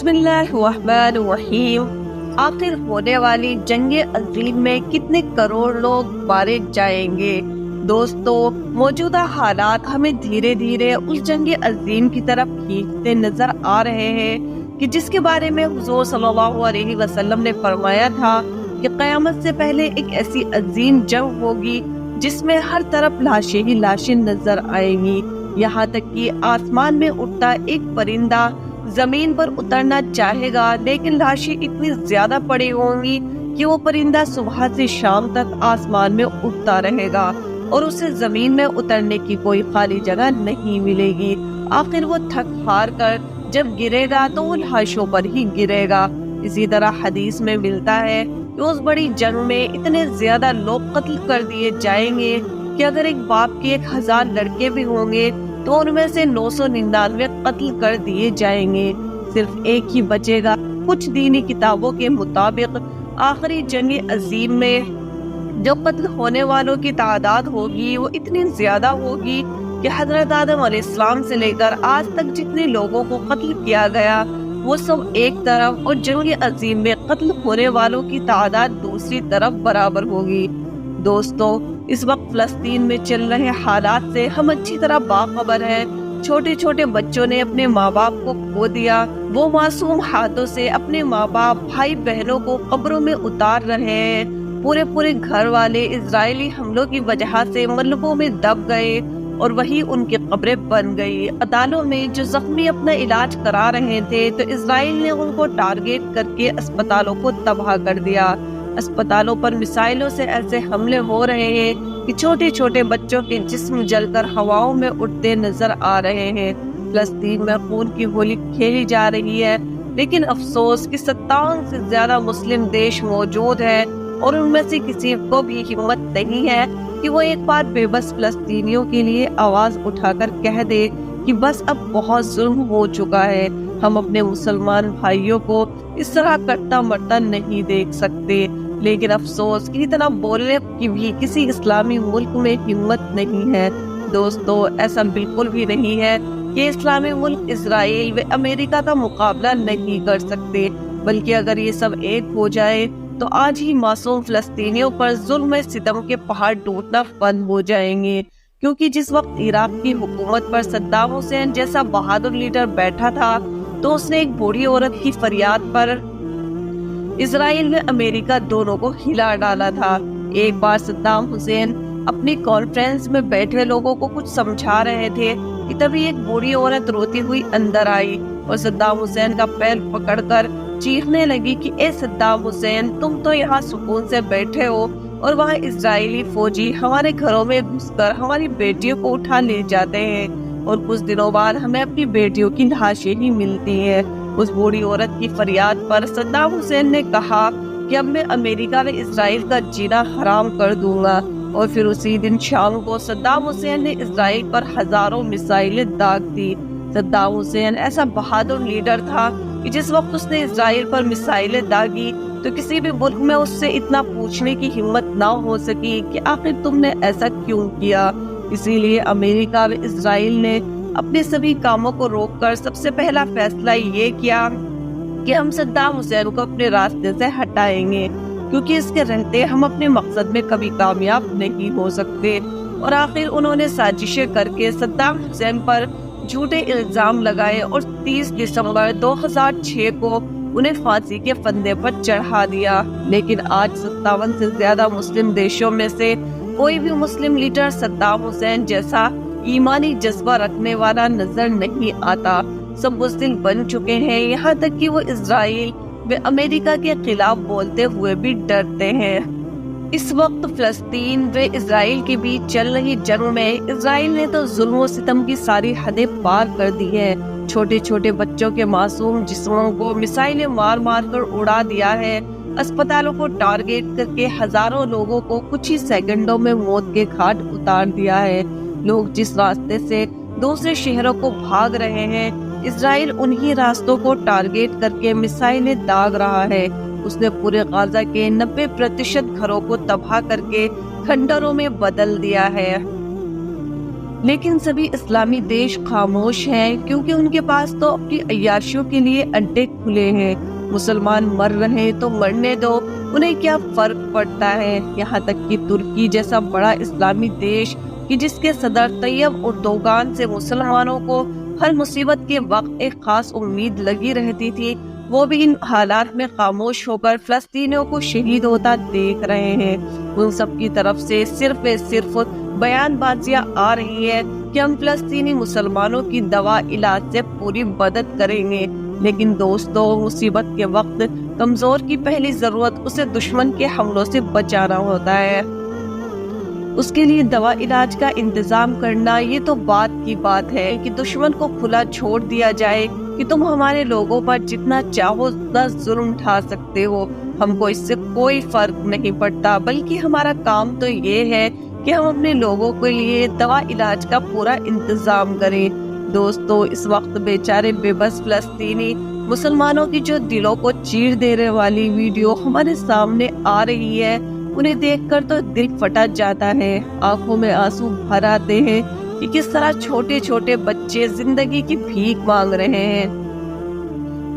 بسم اللہ الرحمن الرحیم۔ آخر ہونے والی جنگ عظیم میں کتنے کروڑ لوگ مارے جائیں گے؟ دوستو، موجودہ حالات ہمیں دھیرے دھیرے اس جنگ عظیم کی طرف کھینچتے نظر آ رہے ہیں کہ جس کے بارے میں حضور صلی اللہ علیہ وسلم نے فرمایا تھا کہ قیامت سے پہلے ایک ایسی عظیم جنگ ہوگی جس میں ہر طرف لاشیں ہی لاشیں نظر آئیں گی، یہاں تک کہ آسمان میں اڑتا ایک پرندہ زمین پر اترنا چاہے گا، لیکن لاشیں اتنی زیادہ پڑی ہوں گی کہ وہ پرندہ صبح سے شام تک آسمان میں اڑتا رہے گا اور اسے زمین میں اترنے کی کوئی خالی جگہ نہیں ملے گی۔ آخر وہ تھک ہار کر جب گرے گا تو وہ لاشوں پر ہی گرے گا۔ اسی طرح حدیث میں ملتا ہے کہ اس بڑی جنگ میں اتنے زیادہ لوگ قتل کر دیے جائیں گے کہ اگر ایک باپ کے 1000 لڑکے بھی ہوں گے تو ان میں سے 999 قتل کر دیے جائیں گے، صرف ایک ہی بچے گا۔ کچھ دینی کتابوں کے مطابق آخری جنگ عظیم میں جو قتل ہونے والوں کی تعداد ہوگی وہ اتنی زیادہ ہوگی کہ حضرت آدم علیہ السلام سے لے کر آج تک جتنے لوگوں کو قتل کیا گیا وہ سب ایک طرف اور جنگ عظیم میں قتل ہونے والوں کی تعداد دوسری طرف برابر ہوگی۔ دوستو، اس وقت فلسطین میں چل رہے حالات سے ہم اچھی طرح باخبر ہیں۔ چھوٹے چھوٹے بچوں نے اپنے ماں باپ کو کھو دیا، وہ معصوم ہاتھوں سے اپنے ماں باپ بھائی بہنوں کو قبروں میں اتار رہے ہیں۔ پورے گھر والے اسرائیلی حملوں کی وجہ سے ملبوں میں دب گئے اور وہی ان کی قبریں بن گئی۔ عدالتوں میں جو زخمی اپنا علاج کرا رہے تھے تو اسرائیل نے ان کو ٹارگیٹ کر کے اسپتالوں کو تباہ کر دیا۔ اسپتالوں پر میزائلوں سے ایسے حملے ہو رہے ہیں کہ چھوٹے چھوٹے بچوں کے جسم جل کر ہواؤں میں اڑتے نظر آ رہے ہیں۔ فلسطین میں خون کی ہولی کھیلی جا رہی ہے، لیکن افسوس کہ 57 سے زیادہ مسلم دیش موجود ہیں اور ان میں سے کسی کو بھی ہمت نہیں ہے کہ وہ ایک بار بے بس فلسطینیوں کے لیے آواز اٹھا کر کہہ دے کہ بس اب بہت ظلم ہو چکا ہے، ہم اپنے مسلمان بھائیوں کو اس طرح کٹتا مرتا نہیں دیکھ سکتے۔ لیکن افسوس کہ اتنا بولنے کی بھی کسی اسلامی ملک میں ہمت نہیں ہے۔ دوستو، ایسا بالکل بھی نہیں ہے کہ اسلامی ملک اسرائیل و امریکہ کا مقابلہ نہیں کر سکتے، بلکہ اگر یہ سب ایک ہو جائے تو آج ہی معصوم فلسطینیوں پر ظلم ستم کے پہاڑ ٹوٹنا بند ہو جائیں گے، کیونکہ جس وقت عراق کی حکومت پر صدام حسین جیسا بہادر لیڈر بیٹھا تھا تو اس نے ایک بوڑھی عورت کی فریاد پر اسرائیل و امریکہ دونوں کو ہلا ڈالا تھا۔ ایک بار صدام حسین اپنی کانفرنس میں بیٹھے لوگوں کو کچھ سمجھا رہے تھے کہ تبھی ایک بوڑھی عورت روتی ہوئی اندر آئی اور صدام حسین کا پیر پکڑ کر چیخنے لگی کہ اے صدام حسین، تم تو یہاں سکون سے بیٹھے ہو اور وہاں اسرائیلی فوجی ہمارے گھروں میں گھس کر ہماری بیٹیوں کو اٹھا لے جاتے ہیں اور کچھ دنوں بعد ہمیں اپنی بیٹیوں کی لاشیں ہی ملتی ہیں۔ اس بوڑھی عورت کی فریاد پر صدام حسین نے کہا کہ اب میں امریکہ و اسرائیل کا جینا حرام کر دوں گا، اور پھر اسی دن شام کو صدام حسین نے اسرائیل پر ہزاروں میزائلیں داغ دی۔ صدام حسین ایسا بہادر لیڈر تھا کہ جس وقت اس نے اسرائیل پر میزائلیں داغی تو کسی بھی ملک میں اس سے اتنا پوچھنے کی ہمت نہ ہو سکی کہ آخر تم نے ایسا کیوں کیا۔ اسی لیے امریکہ و اسرائیل نے اپنے سبھی کاموں کو روک کر سب سے پہلا فیصلہ یہ کیا کہ ہم صدام حسین کو اپنے راستے سے ہٹائیں گے، کیونکہ اس کے رہتے ہم اپنے مقصد میں کبھی کامیاب نہیں ہو سکتے۔ اور آخر انہوں نے سازشیں کر کے صدام حسین پر جھوٹے الزام لگائے اور 30 دسمبر 2006 کو انہیں پھانسی کے پھندے پر چڑھا دیا۔ لیکن آج 57 سے زیادہ مسلم دیشوں میں سے کوئی بھی مسلم لیڈر صدام حسین جیسا ایمانی جذبہ رکھنے والا نظر نہیں آتا۔ سب بزدل بن چکے ہیں، یہاں تک کہ وہ اسرائیل و امریکہ کے خلاف بولتے ہوئے بھی ڈرتے ہیں۔ اس وقت فلسطین و اسرائیل کے بیچ چل رہی جنگ میں اسرائیل نے تو ظلم و ستم کی ساری حدیں پار کر دی ہیں۔ چھوٹے چھوٹے بچوں کے معصوم جسموں کو میزائلیں مار مار کر اڑا دیا ہے، اسپتالوں کو ٹارگیٹ کر کے ہزاروں لوگوں کو کچھ ہی سیکنڈوں میں موت کے گھاٹ اتار دیا ہے۔ لوگ جس راستے سے دوسرے شہروں کو بھاگ رہے ہیں، اسرائیل انہی راستوں کو ٹارگیٹ کر کے میزائلیں داغ رہا ہے۔ اس نے پورے غزہ کے 90% گھروں کو تباہ کر کے کھنڈروں میں بدل دیا ہے۔ لیکن سبھی اسلامی دیش خاموش ہیں کیونکہ ان کے پاس تو اپنی عیاشیوں کے لیے اڈے کھلے ہیں۔ مسلمان مر رہے تو مرنے دو، انہیں کیا فرق پڑتا ہے۔ یہاں تک کہ ترکی جیسا بڑا اسلامی دیش کہ جس کے صدر طیب اردوغان سے مسلمانوں کو ہر مصیبت کے وقت ایک خاص امید لگی رہتی تھی، وہ بھی ان حالات میں خاموش ہو کر فلسطینیوں کو شہید ہوتا دیکھ رہے ہیں۔ ان سب کی طرف سے صرف بیان بازیاں آ رہی ہے کہ ہم فلسطینی مسلمانوں کی دوا علاج سے پوری مدد کریں گے، لیکن دوستو مصیبت کے وقت کمزور کی پہلی ضرورت اسے دشمن کے حملوں سے بچانا ہوتا ہے۔ اس کے لیے دوا علاج کا انتظام کرنا یہ تو بات کی بات ہے کہ دشمن کو کھلا چھوڑ دیا جائے کہ تم ہمارے لوگوں پر جتنا چاہو اتنا ظلم اٹھا سکتے ہو، ہم کو اس سے کوئی فرق نہیں پڑتا، بلکہ ہمارا کام تو یہ ہے کہ ہم اپنے لوگوں کے لیے دوا علاج کا پورا انتظام کریں۔ دوستو اس وقت بیچارے بے بس فلسطینی مسلمانوں کی جو دلوں کو چیر دینے والی ویڈیو ہمارے سامنے آ رہی ہے، انہیں دیکھ کر تو دل پھٹ جاتا ہے، آنکھوں میں آنسو بھر آتے ہیں کہ کس طرح چھوٹے چھوٹے بچے زندگی کی بھیک مانگ رہے ہیں،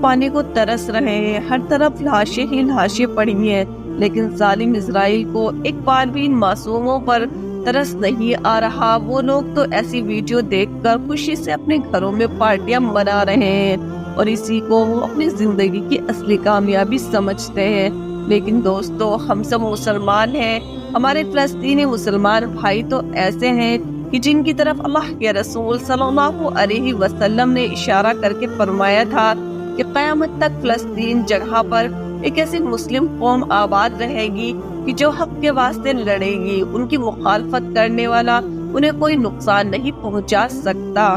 پانی کو ترس رہے ہیں، ہر طرف لاشیں ہی لاشیں پڑی ہیں، لیکن ظالم اسرائیل کو ایک بار بھی ان معصوموں پر ترس نہیں آ رہا۔ وہ لوگ تو ایسی ویڈیو دیکھ کر خوشی سے اپنے گھروں میں پارٹیاں منا رہے ہیں اور اسی کو وہ اپنی زندگی کی اصلی کامیابی سمجھتے ہیں۔ لیکن دوستو ہم سب مسلمان ہیں، ہمارے فلسطینی مسلمان بھائی تو ایسے ہیں کہ جن کی طرف اللہ کے رسول صلی اللہ علیہ وسلم نے اشارہ کر کے فرمایا تھا کہ قیامت تک فلسطین جگہ پر ایک ایسی مسلم قوم آباد رہے گی کہ جو حق کے واسطے لڑے گی، ان کی مخالفت کرنے والا انہیں کوئی نقصان نہیں پہنچا سکتا۔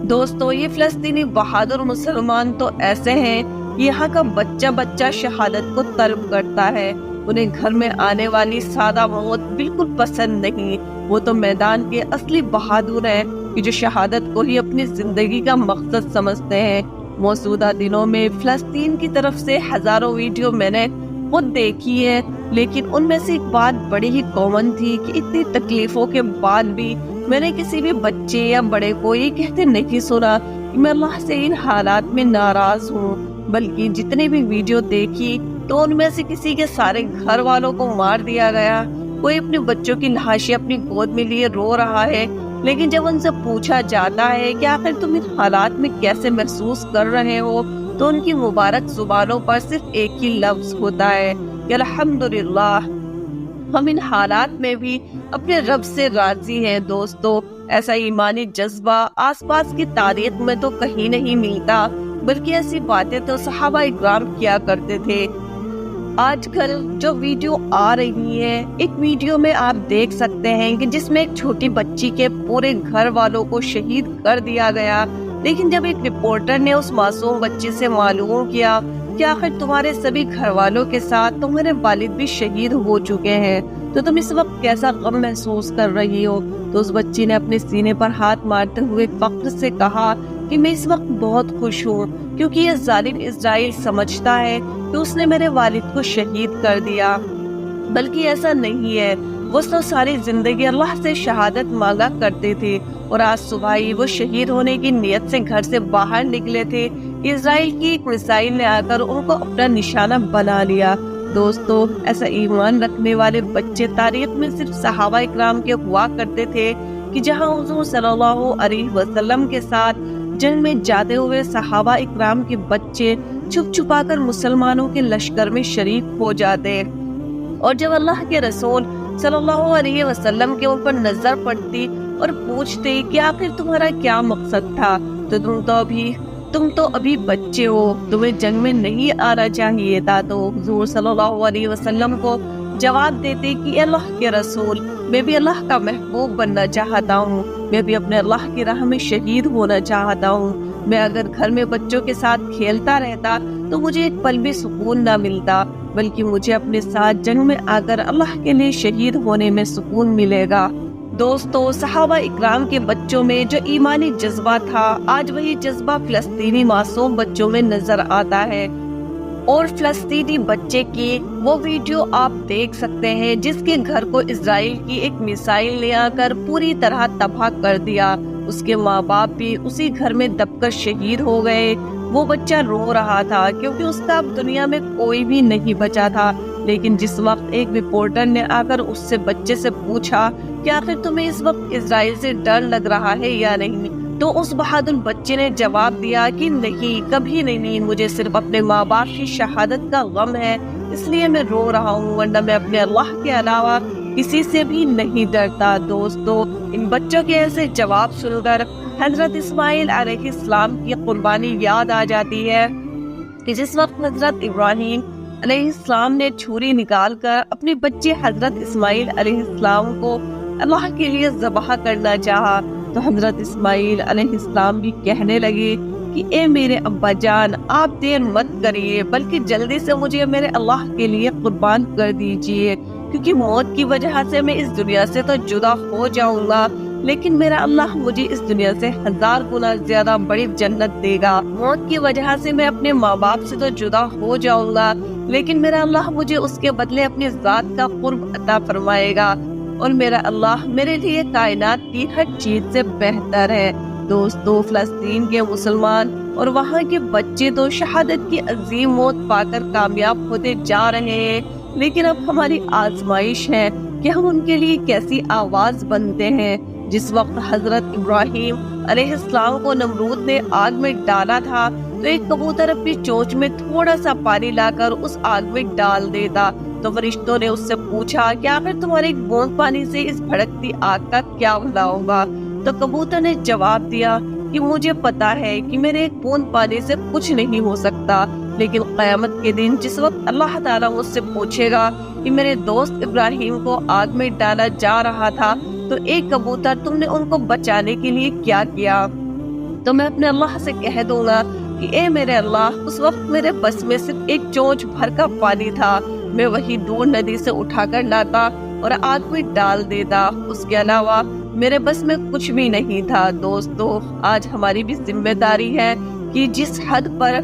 دوستو یہ فلسطینی بہادر مسلمان تو ایسے ہیں کہ یہاں کا بچہ بچہ شہادت کو طلب کرتا ہے، انہیں گھر میں آنے والی سادہ موت بالکل پسند نہیں۔ وہ تو میدان کے اصلی بہادر ہیں کہ جو شہادت کو ہی اپنی زندگی کا مقصد سمجھتے ہیں۔ موجودہ دنوں میں فلسطین کی طرف سے ہزاروں ویڈیو میں نے خود دیکھی ہے، لیکن ان میں سے ایک بات بڑی ہی کامن تھی کہ اتنی تکلیفوں کے بعد بھی میں نے کسی بھی بچے یا بڑے کو یہ کہتے نہیں سنا کہ میں اللہ سے ان حالات میں ناراض ہوں، بلکہ جتنے بھی ویڈیو دیکھی تو ان میں سے کسی کے سارے گھر والوں کو مار دیا گیا، کوئی اپنے بچوں کی لاشیں اپنی گود میں لیے رو رہا ہے، لیکن جب ان سے پوچھا جاتا ہے کہ آخر تم ان حالات میں کیسے محسوس کر رہے ہو تو ان کی مبارک زبانوں پر صرف ایک ہی لفظ ہوتا ہے کہ الحمدللہ، ہم ان حالات میں بھی اپنے رب سے راضی ہیں۔ دوستو ایسا ایمانی جذبہ آس پاس کی تاریخ میں تو کہیں نہیں ملتا، بلکہ ایسی باتیں تو صحابہ اکرام کیا کرتے تھے۔ آج کل جو ویڈیو آ رہی ہے، ایک ویڈیو میں آپ دیکھ سکتے ہیں کہ جس میں ایک چھوٹی بچی کے پورے گھر والوں کو شہید کر دیا گیا، لیکن جب ایک رپورٹر نے اس معصوم بچی سے معلوم کیا کہ آخر تمہارے سبھی گھر والوں کے ساتھ تمہارے والد بھی شہید ہو چکے ہیں تو تم اس وقت کیسا غم محسوس کر رہی ہو، تو اس بچی نے اپنے سینے پر ہاتھ مارتے ہوئے فخر سے کہا کہ میں اس وقت بہت خوش ہوں کیونکہ یہ ظالم اسرائیل سمجھتا ہے کہ اس نے میرے والد کو شہید کر دیا، بلکہ ایسا نہیں ہے، وہ تو ساری زندگی اللہ سے شہادت مانگا کرتے تھے اور آج صبح ہی وہ شہید ہونے کی نیت سے گھر سے باہر نکلے تھے، اسرائیل کی ایک میزائل نے آ کر ان کو اپنا نشانہ بنا لیا۔ دوستو ایسا ایمان رکھنے والے بچے تاریخ میں صرف صحابہ اکرام کے ہوا کرتے تھے کہ جہاں حضور صلی اللہ علیہ وسلم کے ساتھ جنگ میں جاتے ہوئے صحابہ اکرام کے بچے چھپ چھپا کر مسلمانوں کے لشکر میں شریک ہو جاتے، اور جب اللہ کے رسول صلی اللہ علیہ وسلم کے اوپر نظر پڑتی اور پوچھتے کہ آخر تمہارا کیا مقصد تھا، تو تم تو ابھی بچے ہو، تمہیں جنگ میں نہیں آنا چاہیے تھا، تو حضور صلی اللہ علیہ وسلم کو جواب دیتے کہ اللہ کے رسول، میں بھی اللہ کا محبوب بننا چاہتا ہوں، میں بھی اپنے اللہ کی راہ میں شہید ہونا چاہتا ہوں، میں اگر گھر میں بچوں کے ساتھ کھیلتا رہتا تو مجھے ایک پل بھی سکون نہ ملتا، بلکہ مجھے اپنے ساتھ جنگ میں آ کر اللہ کے لیے شہید ہونے میں سکون ملے گا۔ دوستو صحابہ اکرام کے بچوں میں جو ایمانی جذبہ تھا، آج وہی جذبہ فلسطینی معصوم بچوں میں نظر آتا ہے۔ اور فلسطینی بچے کی وہ ویڈیو آپ دیکھ سکتے ہیں جس کے گھر کو اسرائیل کی ایک میزائل نے آ کر پوری طرح تباہ کر دیا۔ اس کے ماں باپ بھی اسی گھر میں دب کر شہید ہو گئے۔ وہ بچہ رو رہا تھا کیونکہ اس کا اب دنیا میں کوئی بھی نہیں بچا تھا، لیکن جس وقت ایک رپورٹر نے آ کر اس سے بچے سے پوچھا کہ آخر تمہیں اس وقت اسرائیل سے ڈر لگ رہا ہے یا نہیں، تو اس بہادر بچے نے جواب دیا کہ نہیں، کبھی نہیں، مجھے صرف اپنے ماں باپ کی شہادت کا غم ہے، اس لیے میں رو رہا ہوں، ورنہ میں اپنے اللہ کے علاوہ کسی سے بھی نہیں ڈرتا۔ دوستو، ان بچوں کے ایسے جواب سن کر حضرت اسماعیل علیہ السلام کی قربانی یاد آ جاتی ہے کہ جس وقت حضرت ابراہیم علیہ السلام نے چھری نکال کر اپنے بچے حضرت اسماعیل علیہ السلام کو اللہ کے لیے ذبح کرنا چاہا، تو حضرت اسماعیل علیہ السلام بھی کہنے لگے کہ اے میرے ابا جان، آپ دیر مت کریے، بلکہ جلدی سے مجھے میرے اللہ کے لیے قربان کر دیجئے، کیونکہ موت کی وجہ سے میں اس دنیا سے تو جدا ہو جاؤں گا، لیکن میرا اللہ مجھے اس دنیا سے 1000 گنا زیادہ بڑی جنت دے گا۔ موت کی وجہ سے میں اپنے ماں باپ سے تو جدا ہو جاؤں گا، لیکن میرا اللہ مجھے اس کے بدلے اپنی ذات کا قرب عطا فرمائے گا، اور میرا اللہ میرے لیے کائنات کی ہر چیز سے بہتر ہے۔ دوستو، فلسطین کے مسلمان اور وہاں کے بچے تو شہادت کی عظیم موت پا کر کامیاب ہوتے جا رہے ہیں، لیکن اب ہماری آزمائش ہے کہ ہم ان کے لیے کیسی آواز بنتے ہیں۔ جس وقت حضرت ابراہیم علیہ السلام کو نمرود نے آگ میں ڈالا تھا، تو ایک کبوتر اپنی چونچ میں تھوڑا سا پانی لا کر اس آگ میں ڈال دیتا، تو فرشتوں نے اس سے پوچھا کہ آخر تمہارے ایک بوند پانی سے اس بھڑکتی آگ کا کیا بھلا ہوگا؟ تو کبوتر نے جواب دیا کہ مجھے پتا ہے کہ میرے ایک بوند پانی سے کچھ نہیں ہو سکتا، لیکن قیامت کے دن جس وقت اللہ تعالیٰ مجھ سے پوچھے گا کہ میرے دوست ابراہیم کو آگ میں ڈالا جا رہا تھا تو ایک کبوتر تم نے ان کو بچانے کے لیے کیا کیا، تو میں اپنے اللہ سے کہہ دوں گا کہ اے میرے اللہ، اس وقت میرے بس میں صرف ایک چونچ بھر کا پانی تھا، میں وہی دور ندی سے اٹھا کر لاتا اور آگ میں ڈال دیتا، اس کے علاوہ میرے بس میں کچھ بھی نہیں تھا۔ دوستو، آج ہماری بھی ذمہ داری ہے کہ جس حد پر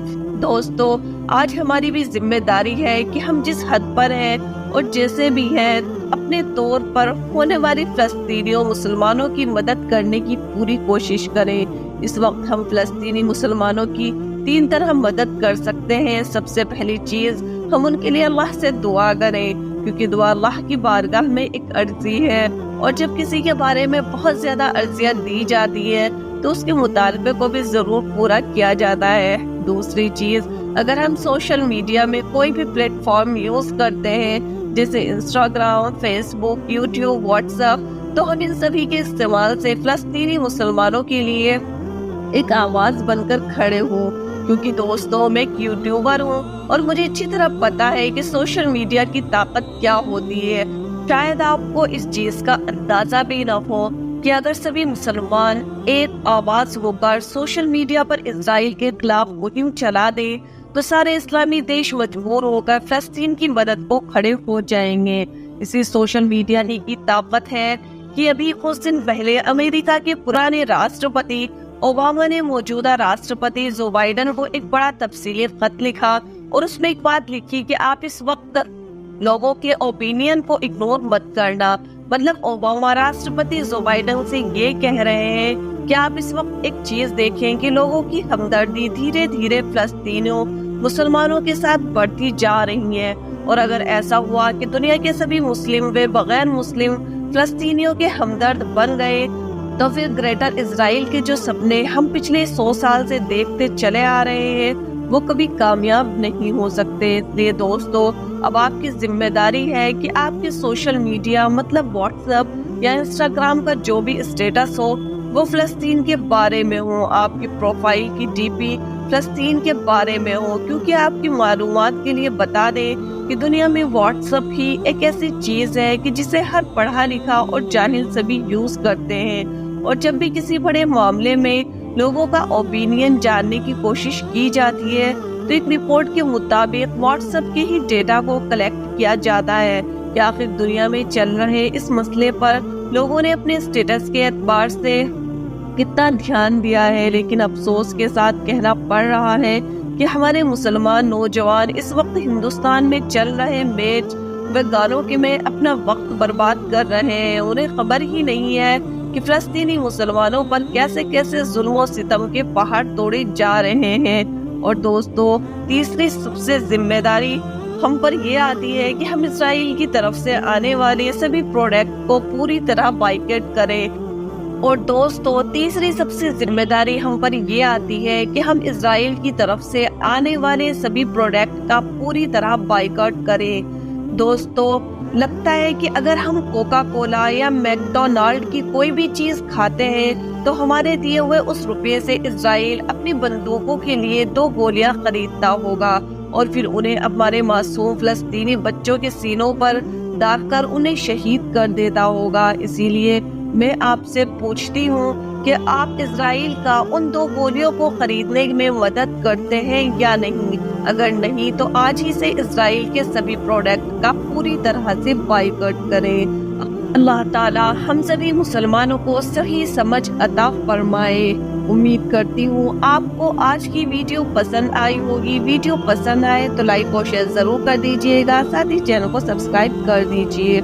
آج ہماری بھی ذمہ داری ہے کہ ہم جس حد پر ہیں اور جیسے بھی ہیں اپنے طور پر ہونے والی فلسطینیوں مسلمانوں کی مدد کرنے کی پوری کوشش کریں۔ اس وقت ہم فلسطینی مسلمانوں کی 3 طرح مدد کر سکتے ہیں۔ سب سے پہلی چیز، ہم ان کے لیے اللہ سے دعا کریں، کیونکہ دعا اللہ کی بارگاہ میں ایک عرضی ہے، اور جب کسی کے بارے میں بہت زیادہ عرضیاں دی جاتی ہیں تو اس کے مطالبے کو بھی ضرور پورا کیا جاتا ہے۔ دوسری چیز، اگر ہم سوشل میڈیا میں کوئی بھی پلیٹ فارم یوز کرتے ہیں جیسے انسٹاگرام، فیس بک، یوٹیوب، واٹس ایپ، تو ہم ان سبھی کے استعمال سے فلسطینی مسلمانوں کے لیے ایک آواز بن کر کھڑے ہوں، کیونکہ دوستوں، میں ایک یوٹیوبر ہوں اور مجھے اچھی طرح پتا ہے کہ سوشل میڈیا کی طاقت کیا ہوتی ہے۔ شاید آپ کو اس چیز کا اندازہ بھی نہ ہو کہ اگر سبھی مسلمان ایک آواز ہو کر سوشل میڈیا پر اسرائیل کے خلاف مہم چلا دیں تو سارے اسلامی دیش مجبور ہو کر فلسطین کی مدد کو کھڑے ہو جائیں گے۔ اسی سوشل میڈیا ہی کی طاقت ہے کہ ابھی کچھ دن پہلے امریکہ کے پرانے راشٹرپتی اوباما نے موجودہ راشٹرپتی جو بائیڈن کو ایک بڑا تفصیلی خط لکھا، اور اس میں ایک بات لکھی کہ آپ اس وقت لوگوں کے اوپینین کو اگنور مت کرنا۔ مطلب اوباما راشٹرپتی جو بائیڈن سے یہ کہہ رہے ہیں کہ آپ اس وقت ایک چیز دیکھیں کہ لوگوں کی ہمدردی دھیرے دھیرے فلسطینیوں مسلمانوں کے ساتھ بڑھتی جا رہی ہے، اور اگر ایسا ہوا کہ دنیا کے سبھی مسلم و بغیر مسلم فلسطینیوں کے ہمدرد بن گئے تو پھر گریٹر اسرائیل کے جو سپنے ہم پچھلے 100 سال سے دیکھتے چلے آ رہے ہیں وہ کبھی کامیاب نہیں ہو سکتے۔ اس لیے دوستو، اب آپ کی ذمہ داری ہے کہ آپ کے سوشل میڈیا مطلب واٹس ایپ یا انسٹاگرام کا جو بھی اسٹیٹس ہو وہ فلسطین کے بارے میں ہو، آپ کی پروفائل کی ڈی پی فلسطین کے بارے میں ہو، کیونکہ آپ کی معلومات کے لیے بتا دیں کہ دنیا میں واٹس ایپ ہی ایک ایسی چیز ہے کہ جسے ہر پڑھا لکھا اور جاہل سبھی یوز کرتے ہیں، اور جب بھی کسی بڑے معاملے میں لوگوں کا اوپینین جاننے کی کوشش کی جاتی ہے تو ایک رپورٹ کے مطابق واٹس ایپ کے ہی ڈیٹا کو کلیکٹ کیا جاتا ہے کہ آخر دنیا میں چل رہے اس مسئلے پر لوگوں نے اپنے اسٹیٹس کے اعتبار سے کتنا دھیان دیا ہے۔ لیکن افسوس کے ساتھ کہنا پڑ رہا ہے کہ ہمارے مسلمان نوجوان اس وقت ہندوستان میں چل رہے میچ و گانوں کے میں اپنا وقت برباد کر رہے ہیں. انہیں خبر ہی نہیں ہے کہ فلسطینی مسلمانوں پر کیسے کیسے ظلم و ستم کے پہاڑ توڑے جا رہے ہیں. اور دوستو، تیسری سب سے ذمہ داری ہم پر یہ آتی ہے کہ ہم اسرائیل کی طرف سے آنے والے سبھی پروڈکٹ کو پوری طرح بائیکاٹ کریں. اور دوستو، تیسری سب سے ذمہ داری ہم پر یہ آتی ہے کہ ہم اسرائیل کی طرف سے آنے والے سبھی پروڈکٹ کا پوری طرح بائیکاٹ کریں. دوستو، لگتا ہے کہ اگر ہم کوکا کولا یا میکڈونالڈ کی کوئی بھی چیز کھاتے ہیں تو ہمارے دیے ہوئے اس روپے سے اسرائیل اپنی بندوقوں کے لیے 2 گولیاں خریدتا ہوگا اور پھر انہیں ہمارے معصوم فلسطینی بچوں کے سینوں پر داغ کر انہیں شہید کر دیتا ہوگا. اسی لیے میں آپ سے پوچھتی ہوں کہ آپ اسرائیل کا ان 2 گولیوں کو خریدنے میں مدد کرتے ہیں یا نہیں؟ اگر نہیں تو آج ہی سے اسرائیل کے سبھی پروڈکٹ کا پوری طرح سے بائیکاٹ کریں. اللہ تعالی ہم سبھی مسلمانوں کو صحیح سمجھ عطا فرمائے. امید کرتی ہوں آپ کو آج کی ویڈیو پسند آئی ہوگی. ویڈیو پسند آئے تو لائک اور شیئر ضرور کر دیجیے گا. ساتھ ہی چینل کو سبسکرائب کر دیجیے.